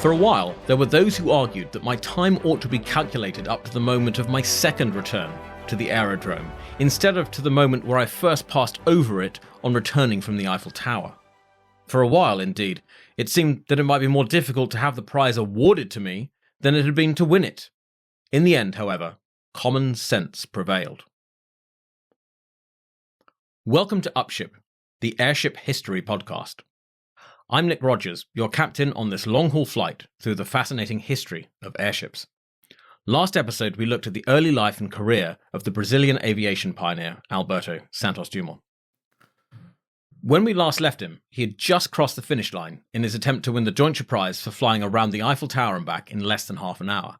For a while, there were those who argued that my time ought to be calculated up to the moment of my second return to the aerodrome, instead of to the moment where I first passed over it on returning from the Eiffel Tower. For a while, indeed, it seemed that it might be more difficult to have the prize awarded to me than it had been to win it. In the end, however, common sense prevailed. Welcome to Upship, the Airship History podcast. I'm Nick Rogers, your captain on this long-haul flight through the fascinating history of airships. Last episode, we looked at the early life and career of the Brazilian aviation pioneer, Alberto Santos-Dumont. When we last left him, he had just crossed the finish line in his attempt to win the Deutsche Prize for flying around the Eiffel Tower and back in less than half an hour.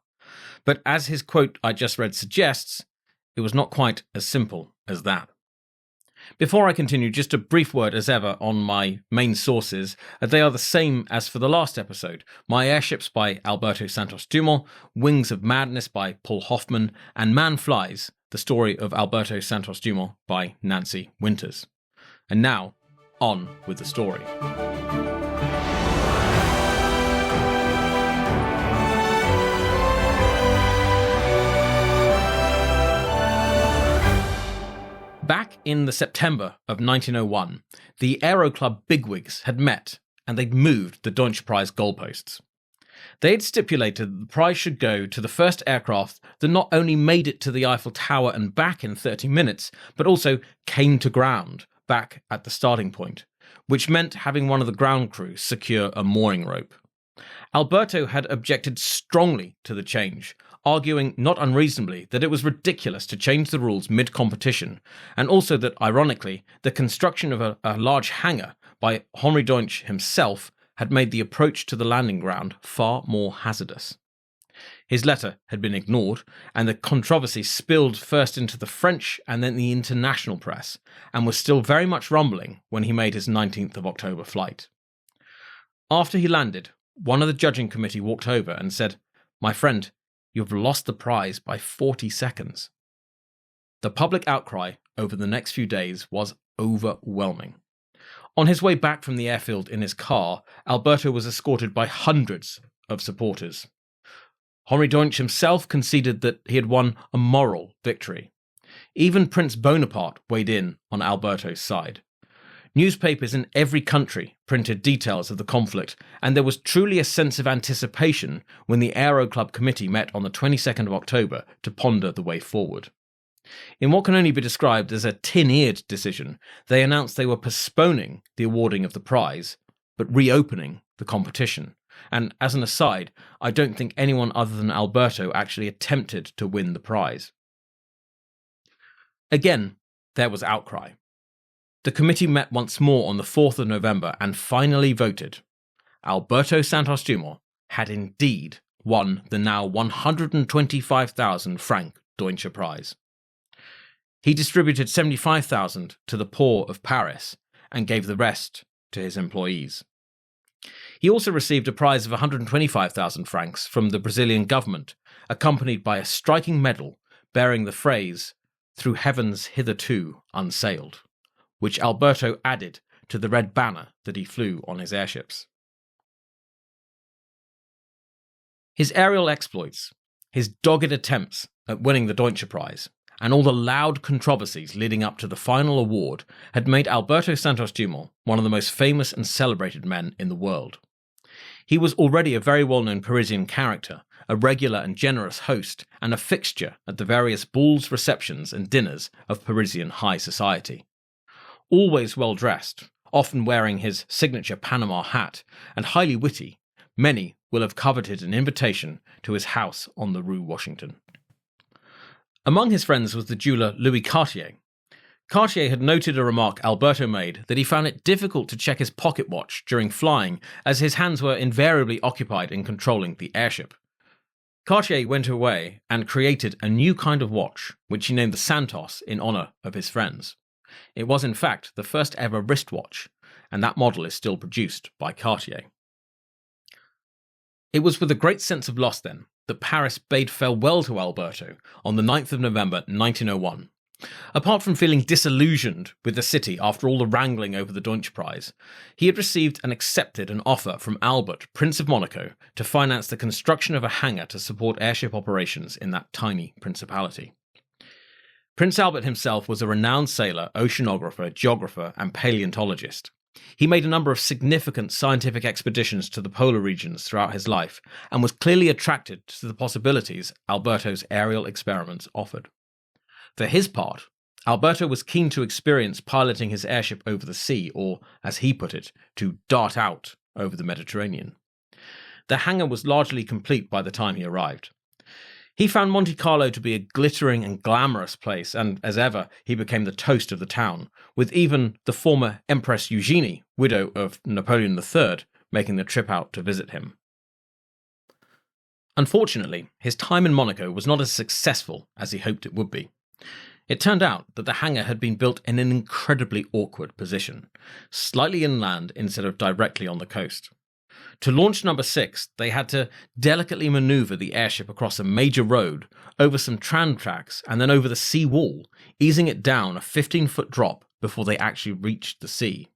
But as his quote I just read suggests, it was not quite as simple as that. Before I continue, just a brief word as ever on my main sources. They are the same as for the last episode. My Airships by Alberto Santos-Dumont, Wings of Madness by Paul Hoffman, and Man Flies, the story of Alberto Santos-Dumont by Nancy Winters. And now, on with the story. Back in the September of 1901, the Aero Club bigwigs had met and they'd moved the Deutsche Prize goalposts. They had stipulated that the prize should go to the first aircraft that not only made it to the Eiffel Tower and back in 30 minutes, but also came to ground back at the starting point, which meant having one of the ground crew secure a mooring rope. Alberto had objected strongly to the change, arguing not unreasonably that it was ridiculous to change the rules mid-competition, and also that, ironically, the construction of a large hangar by Henri Deutsch himself had made the approach to the landing ground far more hazardous. His letter had been ignored, and the controversy spilled first into the French and then the international press, and was still very much rumbling when he made his 19th of October flight. After he landed, one of the judging committee walked over and said, "My friend, you've lost the prize by 40 seconds. The public outcry over the next few days was overwhelming. On his way back from the airfield in his car, Alberto was escorted by hundreds of supporters. Henri Deutsch himself conceded that he had won a moral victory. Even Prince Bonaparte weighed in on Alberto's side. Newspapers in every country printed details of the conflict, and there was truly a sense of anticipation when the Aero Club committee met on the 22nd of October to ponder the way forward. In what can only be described as a tin-eared decision, they announced they were postponing the awarding of the prize, but reopening the competition. And as an aside, I don't think anyone other than Alberto actually attempted to win the prize. Again, there was outcry. The committee met once more on the 4th of November and finally voted. Alberto Santos-Dumont had indeed won the now 125,000 franc Deutsche Prize. He distributed 75,000 to the poor of Paris and gave the rest to his employees. He also received a prize of 125,000 francs from the Brazilian government, accompanied by a striking medal bearing the phrase, "Through heavens hitherto unsailed," which Alberto added to the red banner that he flew on his airships. His aerial exploits, his dogged attempts at winning the Deutsche Prize, and all the loud controversies leading up to the final award had made Alberto Santos-Dumont one of the most famous and celebrated men in the world. He was already a very well-known Parisian character, a regular and generous host, and a fixture at the various balls, receptions, and dinners of Parisian high society. Always well-dressed, often wearing his signature Panama hat, and highly witty, many will have coveted an invitation to his house on the Rue Washington. Among his friends was the jeweller Louis Cartier. Cartier had noted a remark Alberto made that he found it difficult to check his pocket watch during flying, as his hands were invariably occupied in controlling the airship. Cartier went away and created a new kind of watch, which he named the Santos in honour of his friends. It was in fact the first ever wristwatch, and that model is still produced by Cartier. It was with a great sense of loss, then, that Paris bade farewell to Alberto on the 9th of November 1901. Apart from feeling disillusioned with the city after all the wrangling over the Deutsche Prize, he had received and accepted an offer from Albert, Prince of Monaco, to finance the construction of a hangar to support airship operations in that tiny principality. Prince Albert himself was a renowned sailor, oceanographer, geographer, and paleontologist. He made a number of significant scientific expeditions to the polar regions throughout his life, and was clearly attracted to the possibilities Alberto's aerial experiments offered. For his part, Alberto was keen to experience piloting his airship over the sea, or, as he put it, to dart out over the Mediterranean. The hangar was largely complete by the time he arrived. He found Monte Carlo to be a glittering and glamorous place, and, as ever, he became the toast of the town, with even the former Empress Eugenie, widow of Napoleon III, making the trip out to visit him. Unfortunately, his time in Monaco was not as successful as he hoped it would be. It turned out that the hangar had been built in an incredibly awkward position, slightly inland instead of directly on the coast. To launch number 6, they had to delicately maneuver the airship across a major road, over some tram tracks, and then over the sea wall, easing it down a 15-foot drop before they actually reached the sea.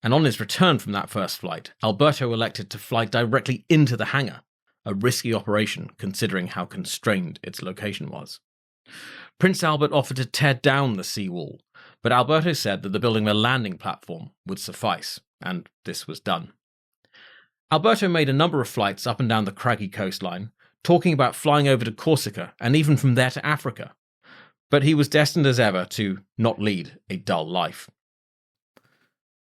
And on his return from that first flight, Alberto elected to fly directly into the hangar, a risky operation considering how constrained its location was. Prince Albert offered to tear down the seawall, but Alberto said that the building of a landing platform would suffice, and this was done. Alberto made a number of flights up and down the craggy coastline, talking about flying over to Corsica and even from there to Africa, but he was destined as ever to not lead a dull life.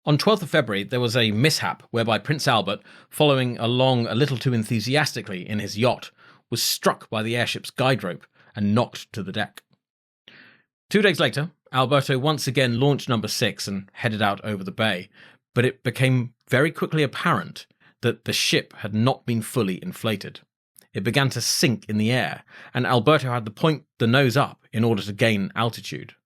On 12th of February, there was a mishap whereby Prince Albert, following along a little too enthusiastically in his yacht, was struck by the airship's guide rope and knocked to the deck. 2 days later, Alberto once again launched number 6 and headed out over the bay, but it became very quickly apparent that the ship had not been fully inflated. It began to sink in the air, and Alberto had to point the nose up in order to gain altitude.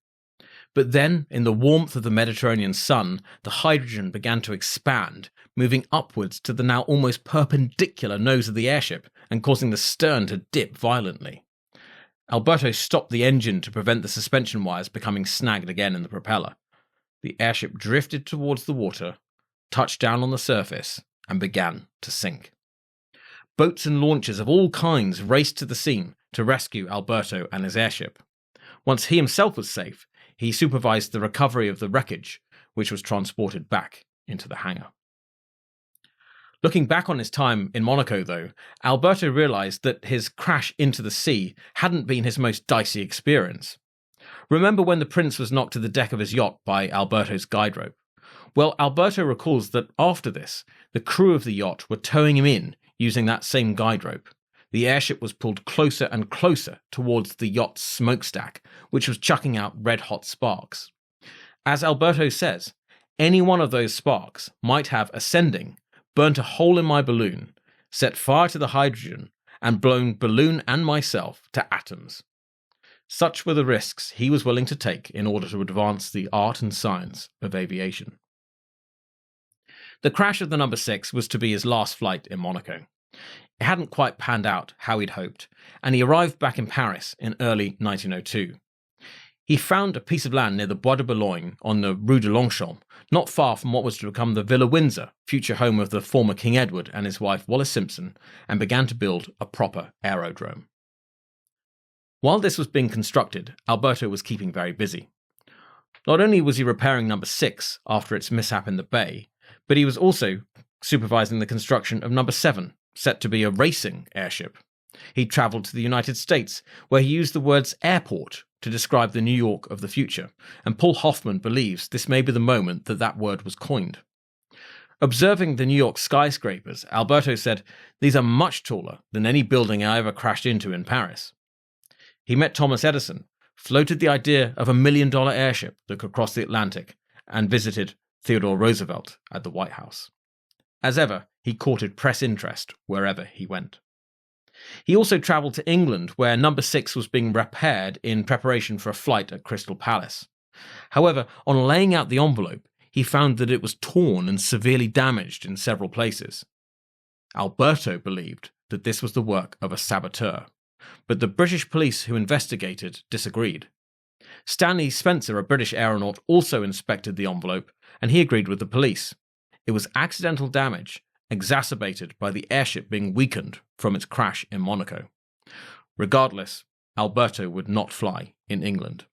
But then, in the warmth of the Mediterranean sun, the hydrogen began to expand, moving upwards to the now almost perpendicular nose of the airship and causing the stern to dip violently. Alberto stopped the engine to prevent the suspension wires becoming snagged again in the propeller. The airship drifted towards the water, touched down on the surface, and began to sink. Boats and launches of all kinds raced to the scene to rescue Alberto and his airship. Once he himself was safe, he supervised the recovery of the wreckage, which was transported back into the hangar. Looking back on his time in Monaco, though, Alberto realized that his crash into the sea hadn't been his most dicey experience. Remember when the prince was knocked to the deck of his yacht by Alberto's guide rope? Well, Alberto recalls that after this, the crew of the yacht were towing him in using that same guide rope. The airship was pulled closer and closer towards the yacht's smokestack, which was chucking out red-hot sparks. As Alberto says, any one of those sparks might have ascending, burnt a hole in my balloon, set fire to the hydrogen, and blown balloon and myself to atoms. Such were the risks he was willing to take in order to advance the art and science of aviation. The crash of the number 6 was to be his last flight in Monaco. It hadn't quite panned out how he'd hoped, and he arrived back in Paris in early 1902. He found a piece of land near the Bois de Boulogne on the Rue de Longchamp, not far from what was to become the Villa Windsor, future home of the former King Edward and his wife Wallis Simpson, and began to build a proper aerodrome. While this was being constructed, Alberto was keeping very busy. Not only was he repairing number 6 after its mishap in the bay, but he was also supervising the construction of number 7, set to be a racing airship. He travelled to the United States, where he used the words airport to describe the New York of the future, and Paul Hoffman believes this may be the moment that that word was coined. Observing the New York skyscrapers, Alberto said, "These are much taller than any building I ever crashed into in Paris." He met Thomas Edison, floated the idea of $1 million airship that could cross the Atlantic, and visited Theodore Roosevelt at the White House. As ever, he courted press interest wherever he went. He also travelled to England, where number 6 was being repaired in preparation for a flight at Crystal Palace. However, on laying out the envelope, he found that it was torn and severely damaged in several places. Alberto believed that this was the work of a saboteur, but the British police who investigated disagreed. Stanley Spencer, a British aeronaut, also inspected the envelope, and he agreed with the police. It was accidental damage, exacerbated by the airship being weakened from its crash in Monaco. Regardless, Alberto would not fly in England.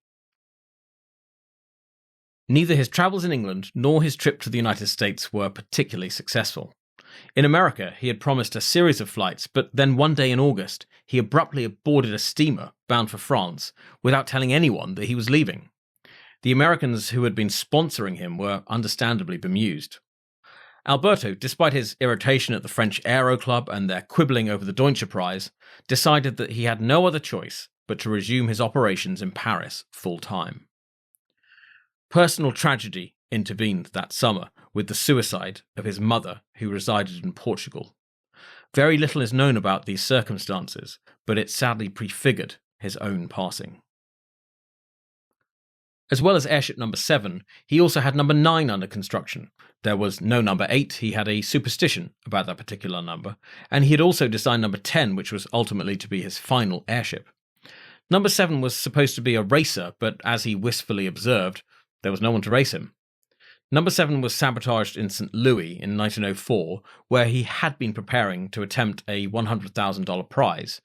Neither his travels in England nor his trip to the United States were particularly successful. In America, he had promised a series of flights, but then one day in August, he abruptly boarded a steamer bound for France without telling anyone that he was leaving. The Americans who had been sponsoring him were understandably bemused. Alberto, despite his irritation at the French Aero Club and their quibbling over the Deutsche Prize, decided that he had no other choice but to resume his operations in Paris full-time. Personal tragedy intervened that summer with the suicide of his mother, who resided in Portugal. Very little is known about these circumstances, but it sadly prefigured his own passing. As well as Airship number 7, he also had number 9 under construction. There was no number 8, he had a superstition about that particular number, and he had also designed number 10, which was ultimately to be his final airship. Number 7 was supposed to be a racer, but as he wistfully observed, there was no one to race him. Number 7 was sabotaged in St. Louis in 1904, where he had been preparing to attempt a $100,000 prize.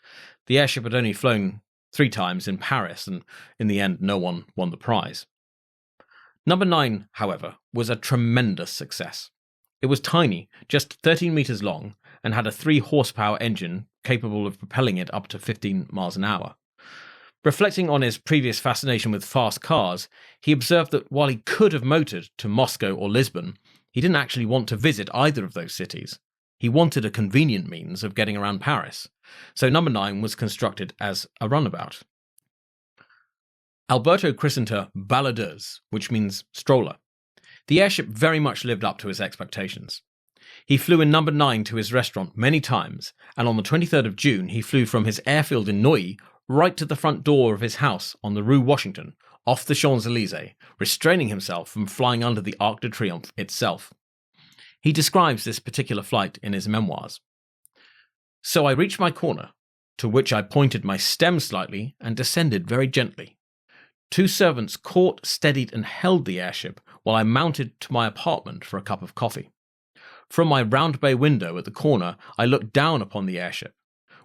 The airship had only flown 3 times in Paris, and in the end, no one won the prize. Number 9, however, was a tremendous success. It was tiny, just 13 meters long, and had a 3-horsepower engine capable of propelling it up to 15 miles an hour. Reflecting on his previous fascination with fast cars, he observed that while he could have motored to Moscow or Lisbon, he didn't actually want to visit either of those cities. He wanted a convenient means of getting around Paris, so number 9 was constructed as a runabout. Alberto christened her Baladeuse, which means stroller. The airship very much lived up to his expectations. He flew in number 9 to his restaurant many times, and on the 23rd of June he flew from his airfield in Neuilly right to the front door of his house on the Rue Washington, off the Champs-Élysées, restraining himself from flying under the Arc de Triomphe itself. He describes this particular flight in his memoirs. "So I reached my corner, to which I pointed my stem slightly and descended very gently. 2 servants caught, steadied and held the airship while I mounted to my apartment for a cup of coffee. From my round bay window at the corner, I looked down upon the airship.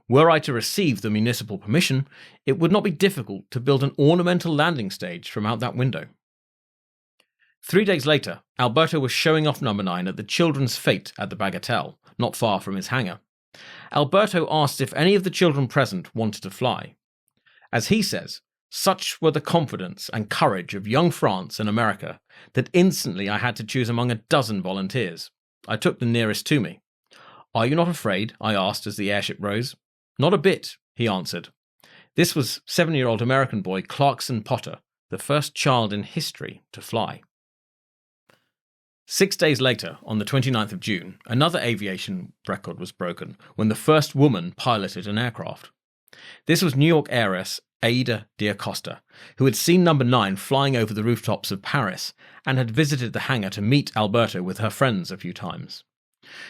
Were I to receive the municipal permission, it would not be difficult to build an ornamental landing stage from out that window." 3 days later, Alberto was showing off number 9 at the Children's Fete at the Bagatelle, not far from his hangar. Alberto asked if any of the children present wanted to fly. As he says, "Such were the confidence and courage of young France and America that instantly I had to choose among a dozen volunteers. I took the nearest to me. 'Are you not afraid?' I asked as the airship rose. 'Not a bit,' he answered. This was 7-year-old American boy Clarkson Potter, the first child in history to fly. 6 days later, on the 29th of June, another aviation record was broken when the first woman piloted an aircraft. This was New York heiress Aida D'Acosta, who had seen number 9 flying over the rooftops of Paris and had visited the hangar to meet Alberto with her friends a few times.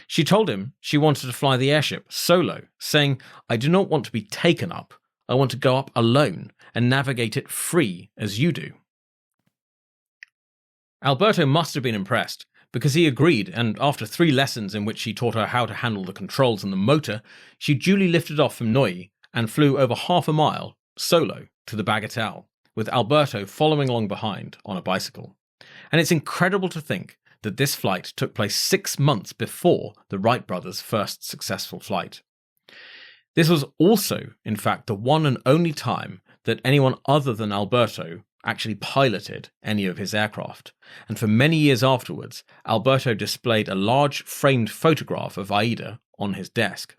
She told him she wanted to fly the airship solo, saying, "I do not want to be taken up. I want to go up alone and navigate it free as you do." Alberto must have been impressed, because he agreed, and after 3 lessons in which he taught her how to handle the controls and the motor, she duly lifted off from Neuilly and flew over half a mile, solo, to the Bagatelle, with Alberto following along behind on a bicycle. And it's incredible to think that this flight took place 6 months before the Wright brothers' first successful flight. This was also, in fact, the one and only time that anyone other than Alberto actually piloted any of his aircraft, and for many years afterwards, Alberto displayed a large framed photograph of Aida on his desk.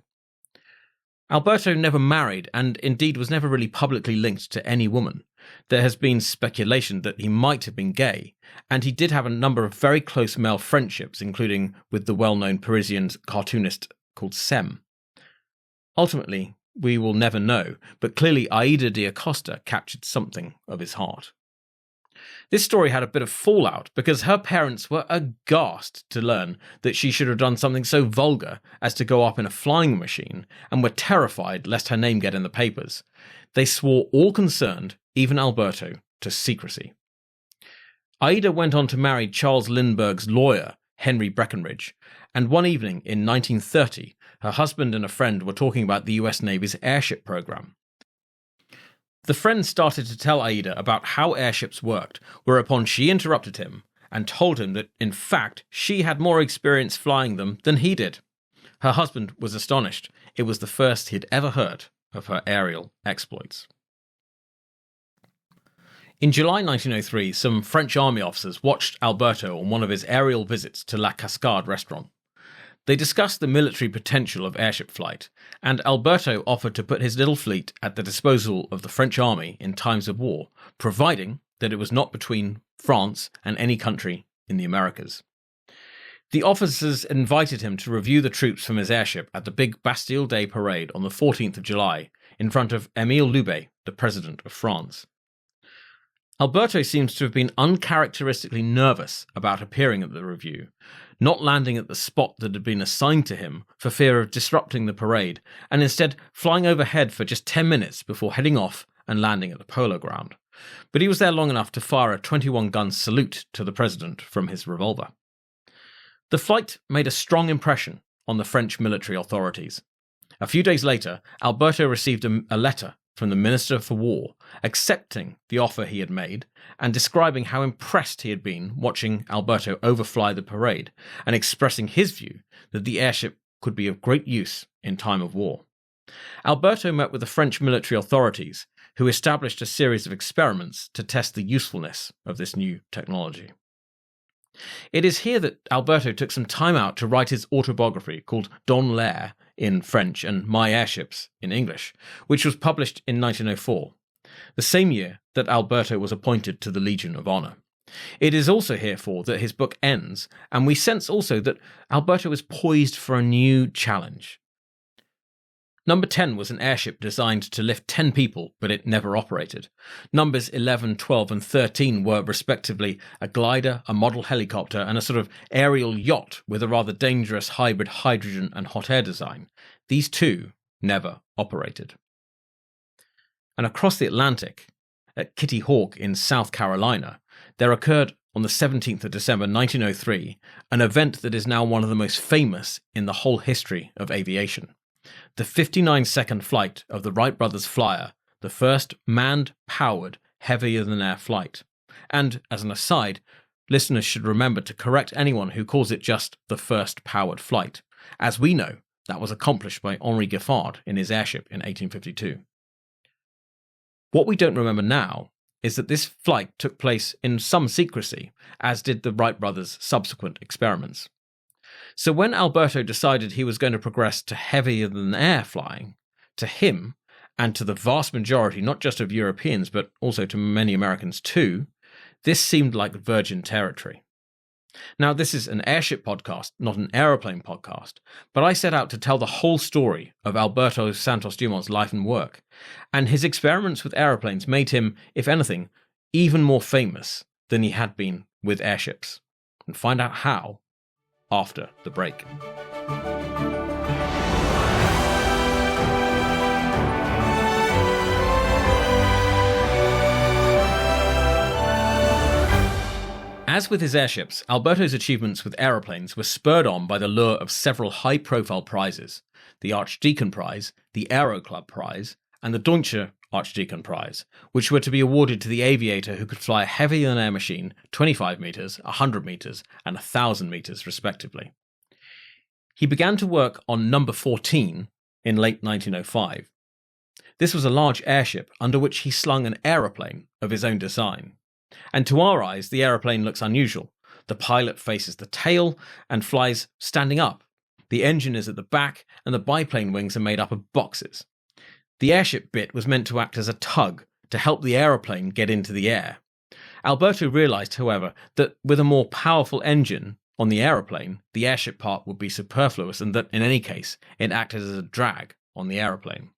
Alberto never married, and indeed was never really publicly linked to any woman. There has been speculation that he might have been gay, and he did have a number of very close male friendships, including with the well-known Parisian cartoonist called Sem. Ultimately, we will never know, but clearly Aida D'Acosta captured something of his heart. This story had a bit of fallout because her parents were aghast to learn that she should have done something so vulgar as to go up in a flying machine, and were terrified lest her name get in the papers. They swore all concerned, even Alberto, to secrecy. Aida went on to marry Charles Lindbergh's lawyer, Henry Breckinridge, and one evening in 1930, her husband and a friend were talking about the US Navy's airship program. The friend started to tell Aida about how airships worked, whereupon she interrupted him and told him that, in fact, she had more experience flying them than he did. Her husband was astonished. It was the first he had ever heard of her aerial exploits. In July 1903, some French army officers watched Alberto on one of his aerial visits to La Cascade restaurant. They discussed the military potential of airship flight, and Alberto offered to put his little fleet at the disposal of the French army in times of war, providing that it was not between France and any country in the Americas. The officers invited him to review the troops from his airship at the big Bastille Day parade on the 14th of July, in front of Émile Loubet, the President of France. Alberto seems to have been uncharacteristically nervous about appearing at the review, not landing at the spot that had been assigned to him for fear of disrupting the parade, and instead flying overhead for just 10 minutes before heading off and landing at the polo ground. But he was there long enough to fire a 21-gun salute to the president from his revolver. The flight made a strong impression on the French military authorities. A few days later, Alberto received a letter from the Minister for War, accepting the offer he had made and describing how impressed he had been watching Alberto overfly the parade and expressing his view that the airship could be of great use in time of war. Alberto met with the French military authorities, who established a series of experiments to test the usefulness of this new technology. It is here that Alberto took some time out to write his autobiography called Dans l'air in French and My Airships in English, which was published in 1904, the same year that Alberto was appointed to the Legion of Honor. It is also herefore that his book ends, and we sense also that Alberto is poised for a new challenge. Number 10 was an airship designed to lift 10 people, but it never operated. Numbers 11, 12 and 13 were respectively a glider, a model helicopter and a sort of aerial yacht with a rather dangerous hybrid hydrogen and hot air design. These two never operated. And across the Atlantic, at Kitty Hawk in South Carolina, there occurred on the 17th of December 1903 an event that is now one of the most famous in the whole history of aviation. The 59-second flight of the Wright brothers' Flyer, the first manned-powered, heavier-than-air flight. And, as an aside, listeners should remember to correct anyone who calls it just the first powered flight. As we know, that was accomplished by Henri Giffard in his Airship in 1852. What we don't remember now is that this flight took place in some secrecy, as did the Wright brothers' subsequent experiments. So when Alberto decided he was going to progress to heavier-than-air flying, to him, and to the vast majority not just of Europeans but also to many Americans too, this seemed like virgin territory. Now, this is an airship podcast, not an aeroplane podcast, but I set out to tell the whole story of Alberto Santos-Dumont's life and work, and his experiments with aeroplanes made him, if anything, even more famous than he had been with airships. And find out how after the break. As with his airships, Alberto's achievements with aeroplanes were spurred on by the lure of several high-profile prizes: the Archdeacon Prize, the Aero Club Prize, and the Deutsche Archdeacon Prize, which were to be awarded to the aviator who could fly a heavier-than-air machine 25 metres, 100 metres, and 1,000 metres respectively. He began to work on number 14 in late 1905. This was a large airship under which he slung an aeroplane of his own design. And to our eyes, the aeroplane looks unusual. The pilot faces the tail and flies standing up. The engine is at the back, and the biplane wings are made up of boxes. The airship bit was meant to act as a tug to help the aeroplane get into the air. Alberto realised, however, that with a more powerful engine on the aeroplane, the airship part would be superfluous and that, in any case, it acted as a drag on the aeroplane.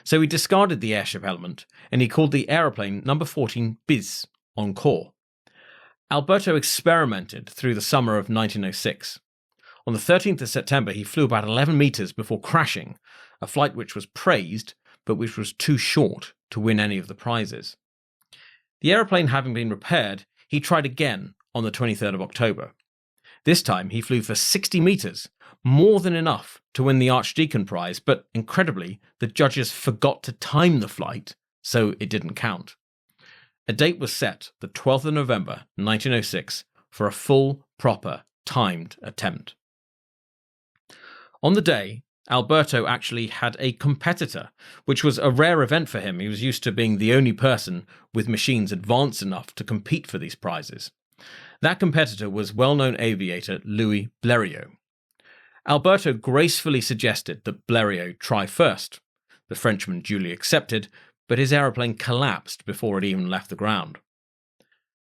So he discarded the airship element, and he called the aeroplane number 14 bis, encore. Alberto experimented through the summer of 1906. On the 13th of September, he flew about 11 metres before crashing, a flight which was praised, but which was too short to win any of the prizes. The aeroplane having been repaired, he tried again on the 23rd of October. This time he flew for 60 metres, more than enough to win the Archdeacon Prize, but incredibly, the judges forgot to time the flight, so it didn't count. A date was set, the 12th of November 1906, for a full, proper, timed attempt. On the day, Alberto actually had a competitor, which was a rare event for him. He was used to being the only person with machines advanced enough to compete for these prizes. That competitor was well-known aviator Louis Blériot. Alberto gracefully suggested that Blériot try first. The Frenchman duly accepted, but his aeroplane collapsed before it even left the ground.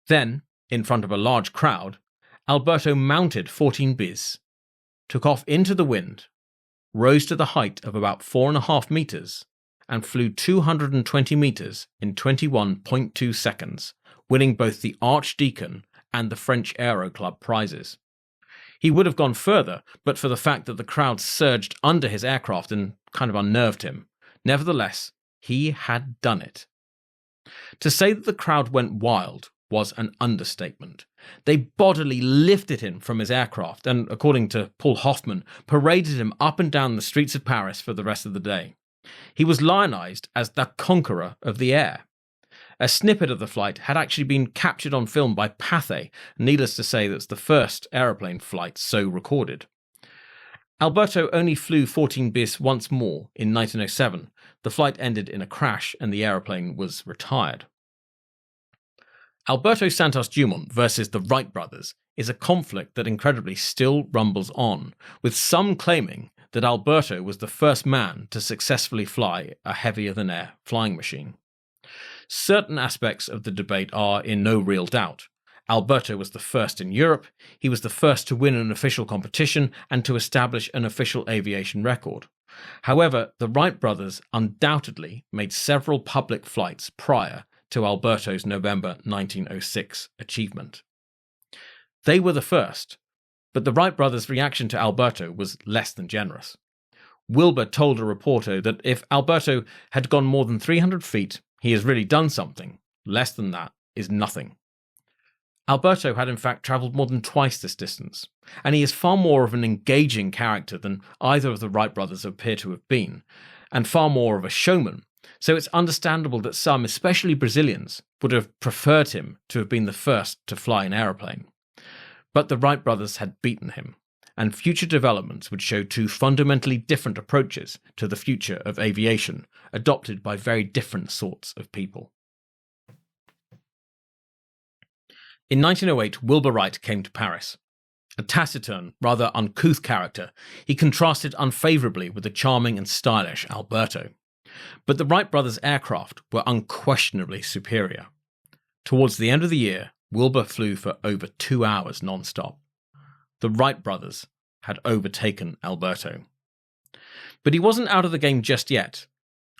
Then, in front of a large crowd, Alberto mounted 14 bis, took off into the wind, rose to the height of about 4.5 meters, and flew 220 meters in 21.2 seconds, winning both the Archdeacon and the French Aero Club prizes. He would have gone further, but for the fact that the crowd surged under his aircraft and kind of unnerved him. Nevertheless, he had done it. To say that the crowd went wild was an understatement. They bodily lifted him from his aircraft and, according to Paul Hoffman, paraded him up and down the streets of Paris for the rest of the day. He was lionized as the conqueror of the air. A snippet of the flight had actually been captured on film by Pathé. Needless to say, that's the first aeroplane flight so recorded. Alberto only flew 14 bis once more in 1907. The flight ended in a crash and the aeroplane was retired. Alberto Santos-Dumont versus the Wright brothers is a conflict that incredibly still rumbles on, with some claiming that Alberto was the first man to successfully fly a heavier-than-air flying machine. Certain aspects of the debate are in no real doubt. Alberto was the first in Europe, he was the first to win an official competition and to establish an official aviation record. However, the Wright brothers undoubtedly made several public flights prior to Alberto's November 1906 achievement. They were the first, but the Wright brothers' reaction to Alberto was less than generous. Wilbur told a reporter that if Alberto had gone more than 300 feet, he has really done something. Less than that is nothing. Alberto had in fact travelled more than twice this distance, and he is far more of an engaging character than either of the Wright brothers appear to have been, and far more of a showman, so it's understandable that some, especially Brazilians, would have preferred him to have been the first to fly an aeroplane. But the Wright brothers had beaten him, and future developments would show two fundamentally different approaches to the future of aviation, adopted by very different sorts of people. In 1908, Wilbur Wright came to Paris. A taciturn, rather uncouth character, he contrasted unfavourably with the charming and stylish Alberto. But the Wright brothers' aircraft were unquestionably superior. Towards the end of the year, Wilbur flew for over 2 hours non-stop. The Wright brothers had overtaken Alberto. But he wasn't out of the game just yet.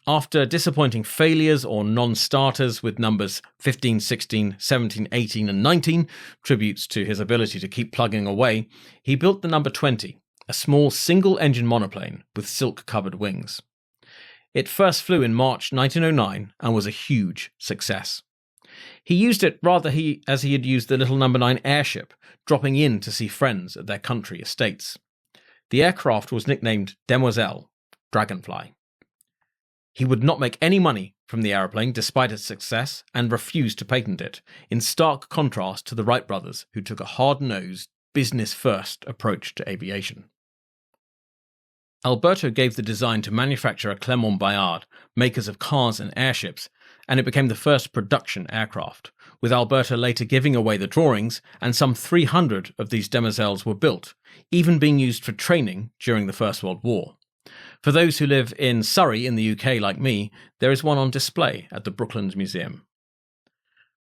After disappointing failures or non-starters with numbers 15, 16, 17, 18 and 19, tributes to his ability to keep plugging away, he built the number 20, a small single-engine monoplane with silk-covered wings. It first flew in March 1909 and was a huge success. He used it rather as he had used the little number 9 Airship, dropping in to see friends at their country estates. The aircraft was nicknamed Demoiselle, Dragonfly. He would not make any money from the aeroplane despite its success and refused to patent it, in stark contrast to the Wright brothers, who took a hard-nosed, business-first approach to aviation. Alberto gave the design to manufacturer Clement Bayard, makers of cars and airships, and it became the first production aircraft, with Alberto later giving away the drawings, and some 300 of these demoiselles were built, even being used for training during the First World War. For those who live in Surrey in the UK like me, there is one on display at the Brooklands Museum.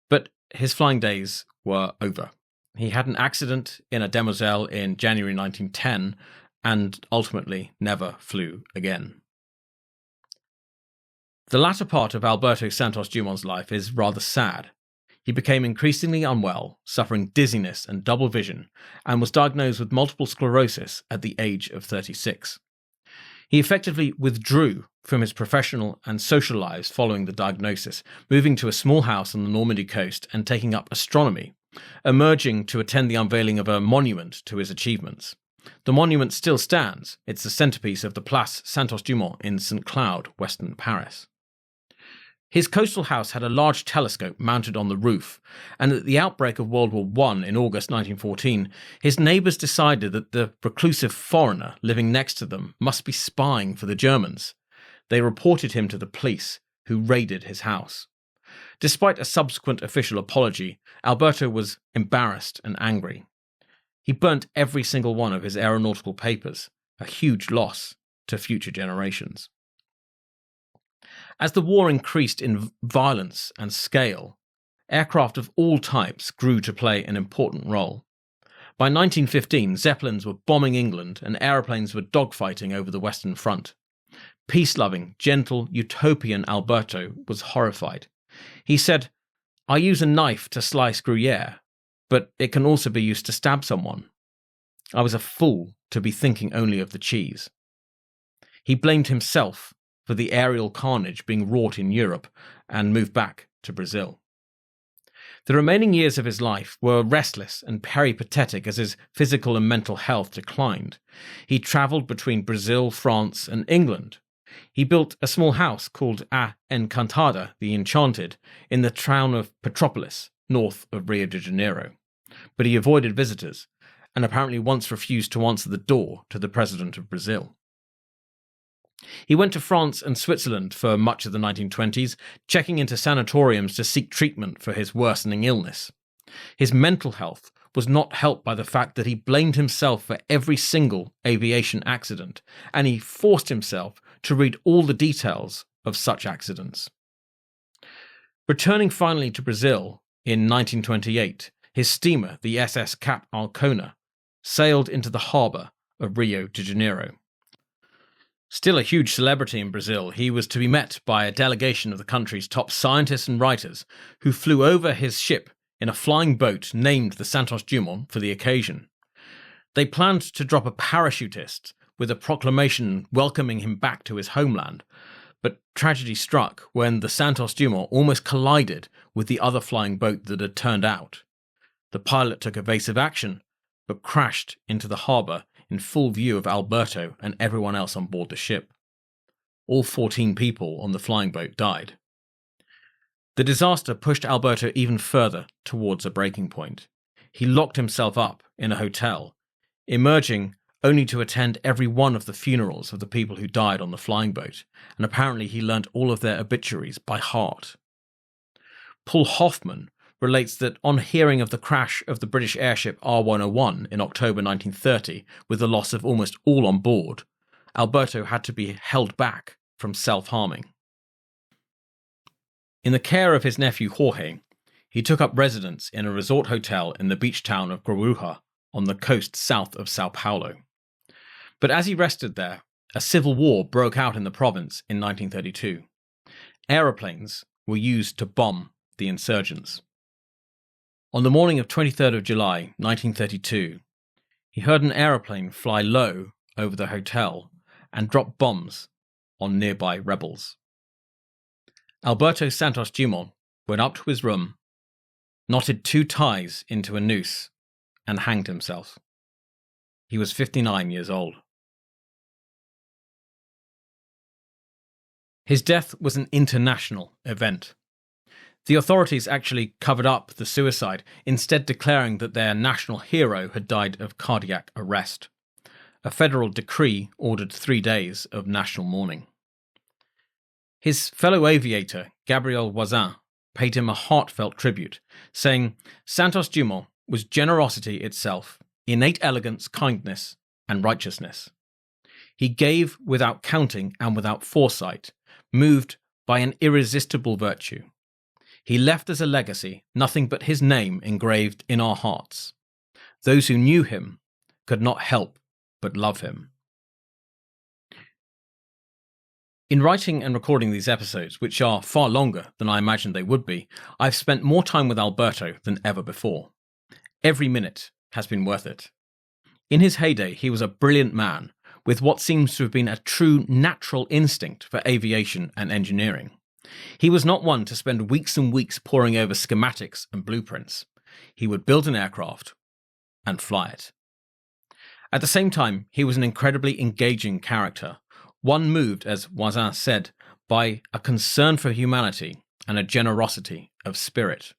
But his flying days were over. He had an accident in a demoiselle in January 1910 and ultimately never flew again. The latter part of Alberto Santos-Dumont's life is rather sad. He became increasingly unwell, suffering dizziness and double vision, and was diagnosed with multiple sclerosis at the age of 36. He effectively withdrew from his professional and social lives following the diagnosis, moving to a small house on the Normandy coast and taking up astronomy, emerging to attend the unveiling of a monument to his achievements. The monument still stands. It's the centrepiece of the Place Santos-Dumont in St. Cloud, western Paris. His coastal house had a large telescope mounted on the roof, and at the outbreak of World War I in August 1914, his neighbours decided that the reclusive foreigner living next to them must be spying for the Germans. They reported him to the police, who raided his house. Despite a subsequent official apology, Alberto was embarrassed and angry. He burnt every single one of his aeronautical papers, a huge loss to future generations. As the war increased in violence and scale, aircraft of all types grew to play an important role. By 1915, Zeppelins were bombing England and aeroplanes were dogfighting over the Western Front. Peace-loving, gentle, utopian Alberto was horrified. He said, "I use a knife to slice Gruyere, but it can also be used to stab someone. I was a fool to be thinking only of the cheese." He blamed himself for the aerial carnage being wrought in Europe and moved back to Brazil. The remaining years of his life were restless and peripatetic as his physical and mental health declined. He travelled between Brazil, France, and England. He built a small house called A Encantada, the Enchanted, in the town of Petrópolis, north of Rio de Janeiro. But he avoided visitors, and apparently once refused to answer the door to the president of Brazil. He went to France and Switzerland for much of the 1920s, checking into sanatoriums to seek treatment for his worsening illness. His mental health was not helped by the fact that he blamed himself for every single aviation accident, and he forced himself to read all the details of such accidents. Returning finally to Brazil in 1928, his steamer, the SS Cap Arcona, sailed into the harbour of Rio de Janeiro. Still a huge celebrity in Brazil, he was to be met by a delegation of the country's top scientists and writers who flew over his ship in a flying boat named the Santos-Dumont for the occasion. They planned to drop a parachutist with a proclamation welcoming him back to his homeland, but tragedy struck when the Santos-Dumont almost collided with the other flying boat that had turned out. The pilot took evasive action, but crashed into the harbour in full view of Alberto and everyone else on board the ship. All 14 people on the flying boat died. The disaster pushed Alberto even further towards a breaking point. He locked himself up in a hotel, emerging only to attend every one of the funerals of the people who died on the flying boat, and apparently he learnt all of their obituaries by heart. Paul Hoffman relates that on hearing of the crash of the British airship R101 in October 1930, with the loss of almost all on board, Alberto had to be held back from self-harming. In the care of his nephew Jorge, he took up residence in a resort hotel in the beach town of Guarujá on the coast south of Sao Paulo. But as he rested there, a civil war broke out in the province in 1932. Aeroplanes were used to bomb the insurgents. On the morning of 23rd of July, 1932, he heard an aeroplane fly low over the hotel and drop bombs on nearby rebels. Alberto Santos-Dumont went up to his room, knotted 2 ties into a noose, and hanged himself. He was 59 years old. His death was an international event. The authorities actually covered up the suicide, instead declaring that their national hero had died of cardiac arrest. A federal decree ordered 3 days of national mourning. His fellow aviator, Gabriel Voisin, paid him a heartfelt tribute, saying, "Santos-Dumont was generosity itself, innate elegance, kindness, and righteousness. He gave without counting and without foresight, moved by an irresistible virtue. He left as a legacy nothing but his name engraved in our hearts. Those who knew him could not help but love him." In writing and recording these episodes, which are far longer than I imagined they would be, I've spent more time with Alberto than ever before. Every minute has been worth it. In his heyday, he was a brilliant man, with what seems to have been a true natural instinct for aviation and engineering. He was not one to spend weeks and weeks poring over schematics and blueprints. He would build an aircraft and fly it. At the same time, he was an incredibly engaging character, one moved, as Voisin said, by a concern for humanity and a generosity of spirit.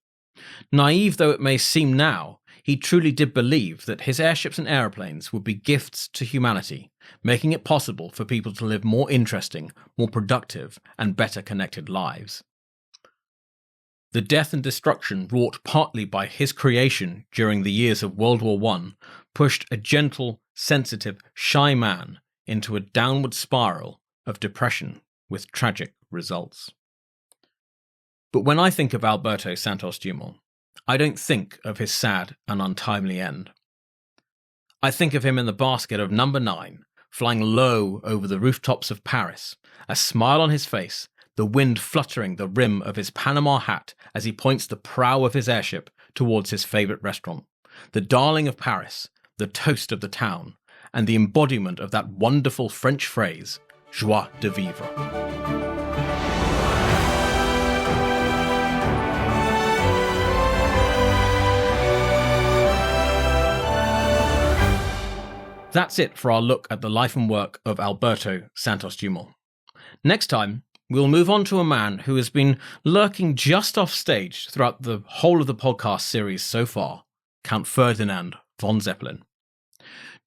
Naive though it may seem now, he truly did believe that his airships and aeroplanes would be gifts to humanity, making it possible for people to live more interesting, more productive, and better connected lives. The death and destruction wrought partly by his creation during the years of World War I pushed a gentle, sensitive, shy man into a downward spiral of depression with tragic results. But when I think of Alberto Santos-Dumont, I don't think of his sad and untimely end. I think of him in the basket of number 9, flying low over the rooftops of Paris, a smile on his face, the wind fluttering the rim of his Panama hat as he points the prow of his airship towards his favourite restaurant, the darling of Paris, the toast of the town, and the embodiment of that wonderful French phrase, joie de vivre. That's it for our look at the life and work of Alberto Santos-Dumont. Next time, we'll move on to a man who has been lurking just off stage throughout the whole of the podcast series so far, Count Ferdinand von Zeppelin.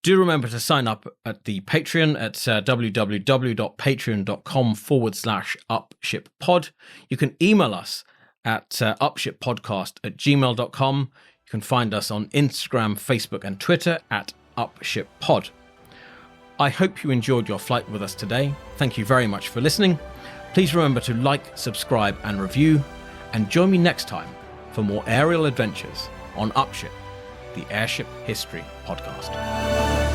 Do remember to sign up at the Patreon at www.patreon.com/upshippod. You can email us at upshippodcast@gmail.com. You can find us on Instagram, Facebook and Twitter at upshippod. I hope you enjoyed your flight with us today. Thank you very much for listening. Please remember to like, subscribe and review, and join me next time for more aerial adventures on Upship, the Airship History Podcast.